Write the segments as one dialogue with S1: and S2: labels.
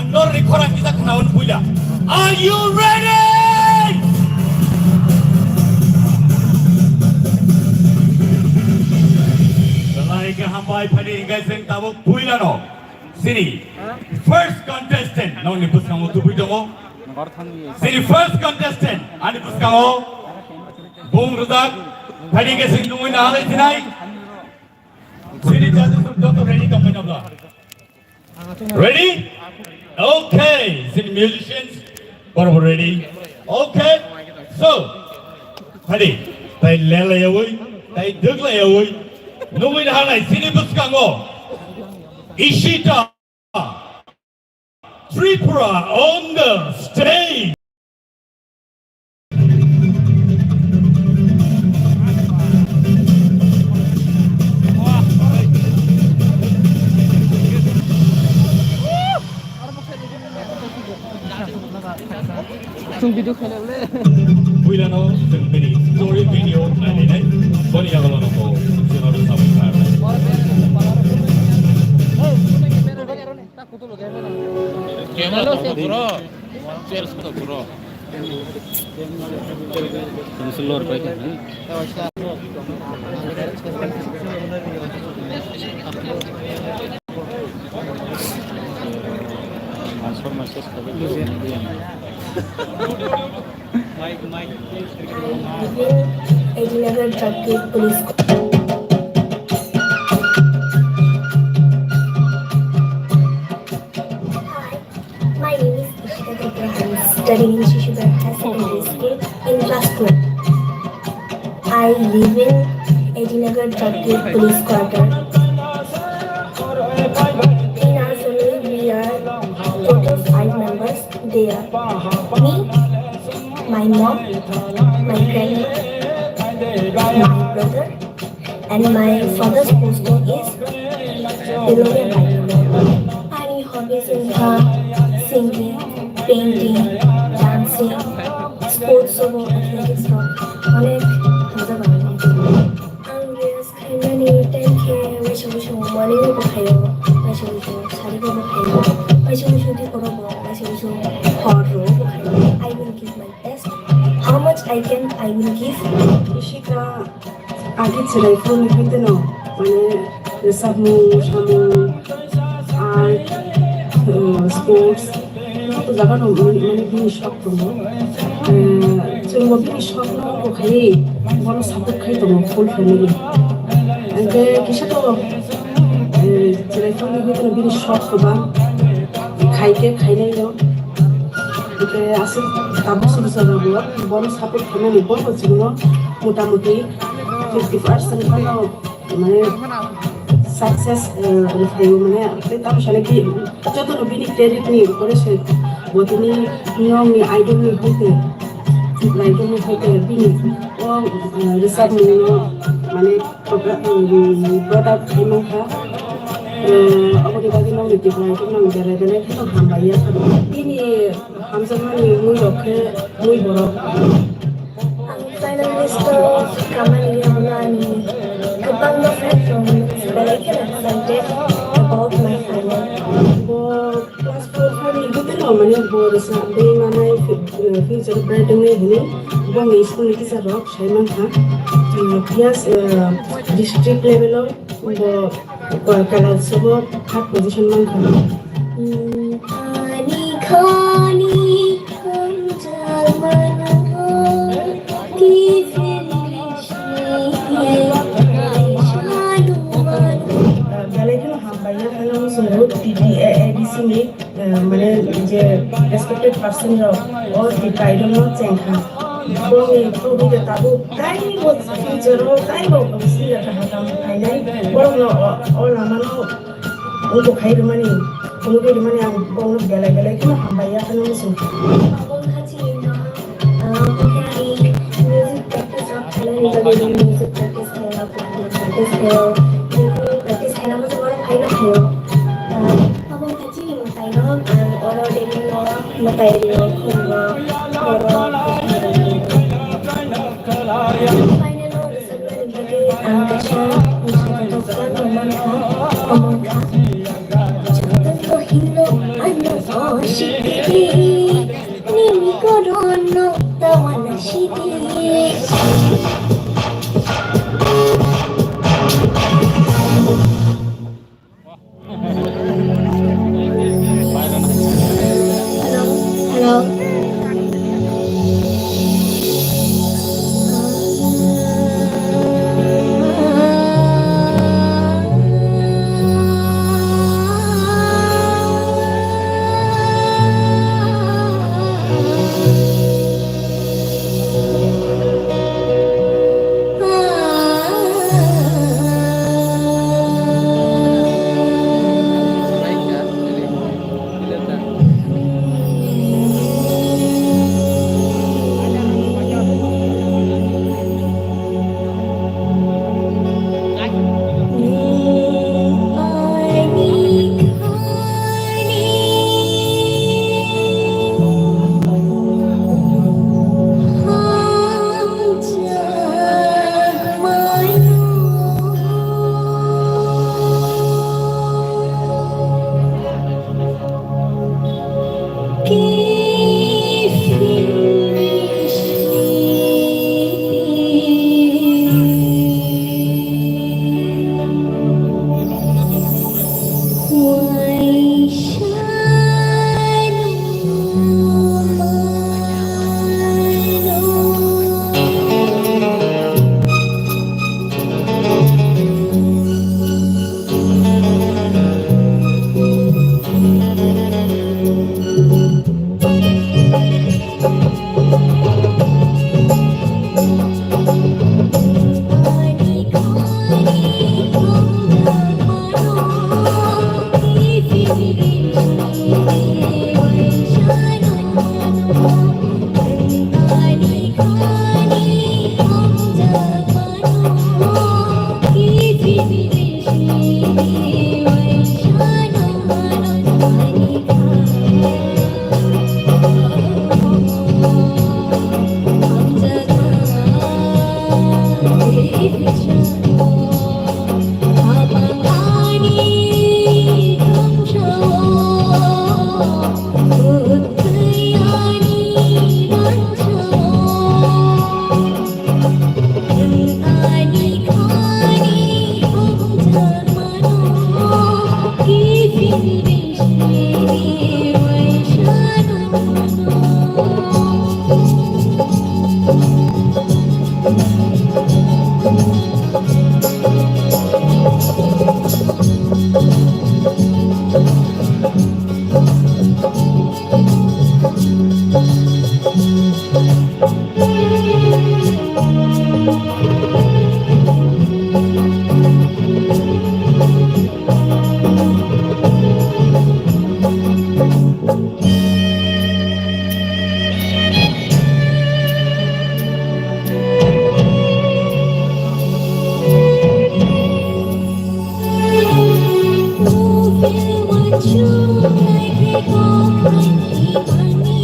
S1: Mandor rekoran kita kenaun puja. Are you ready? Selai kehampai pada gasing tabuk puja no. Sini, first contestant. Nau ni pus kamu tu puja mo. Sini first contestant. Ani pus kamu. Bung rudak. Pada gasing nunggu nak halai sinai. Sini jatuh jatuh ready kamu nabla. Ready? Okay. Sini musicians. Baru ready? Okay. So, ready? Tai lele ya woi, tai degla ya woi. Nunggu nak halai. Sini pus kamu. Ishita Tripura on the stage.
S2: Video खेले ले
S1: Bulan no sendiri story video nanti nih boleh ya kalau nopo channel subscribe.
S2: Channel lo bro, share sudah bro. Ini seluruh baik kan? Transfer message Mike.
S3: Edinagar Drug Police. Hi, my name is Ishita Tipra. I'm studying in Shishubhar High Secondary School in class 12. I live in Edinagar Drug Police Quarter. In our family, we are total 5 members. They are me, my mom, my grandma, my brother, and my father's postal is Beloya Bailey. My hobbies include singing, painting, dancing, sports, athletics, অনেক মজা পাই আংগ্রেস খাইনানি টেনকে বাইশো বাইশো morning খাইও বাইশো বাইশো সারিগো খাইও বাইশো বাইশো দি করব বাইশো বাইশো হররো খাইও I will give my best. How much I can, I will give.
S4: Ishita আগে ছেড়াই phone হইতে না মানে সামু সামু আর্ট স্পোর্টস তো জায়গানো মানে বিনি শখ করবো जों बिनि शख नांगौ खाय बड़ सापर्ट खाय दङ फुल फेमिलि आंके किसाथ' जेरैफोरनि भितरे बिनि शख गोबां खायके खायनाय दं आंके आसि दाबो सुबिदाबो बड़ सापर्ट खालामनानै बयबो जिउनो मटामटि 50% फानाव माने साक्सेस फायो माने दाबो साले कि जतनो बिनि टेरिटनि उपरे से बदिनि नियमनि आइडलनि होते लाइटनि होते बिनि ओ रिसार्चनि माने प्रडाक्ट खालामखा अबदि बादि नांगौ दिब्लायखौ नांगौ बेरायनाय खौ हामबाया बिनि हामजामानि मुलखौ मुइ बर'
S3: finalist kamani hamani goodbye my friend but I can excited about my final
S4: class 4 family gutino mane borisa be manai future branding ne hini bong school ni kisa rock shaiman kha plus district level bo kala sobo third position man kha
S3: khani khani kham jamana
S4: মানে যে respected person or the title not chenka bongi probably tabu kai was future kai bo obviously ta hakam finai boro all amano uto khai mani uno mani ang bong gala gala kino hambaya kana musu
S3: abong khachi music practice up khala ni music practice khala practice khala musu boro khaina khayo abong khachi mataino oro deni mataino khunga oro final result bagi angkasha usaha tokan among kha Hindu, I know shitty, nimi korono tawana shitty. Hello.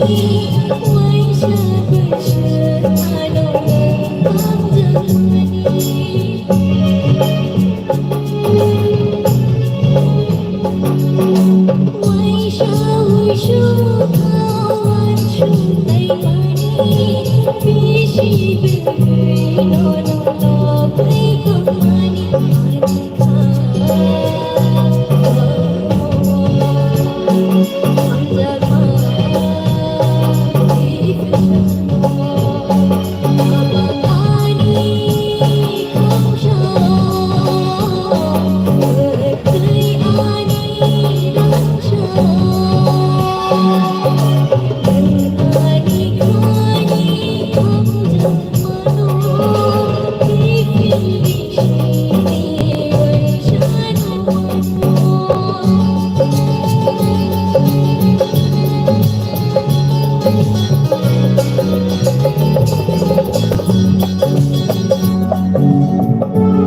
S3: You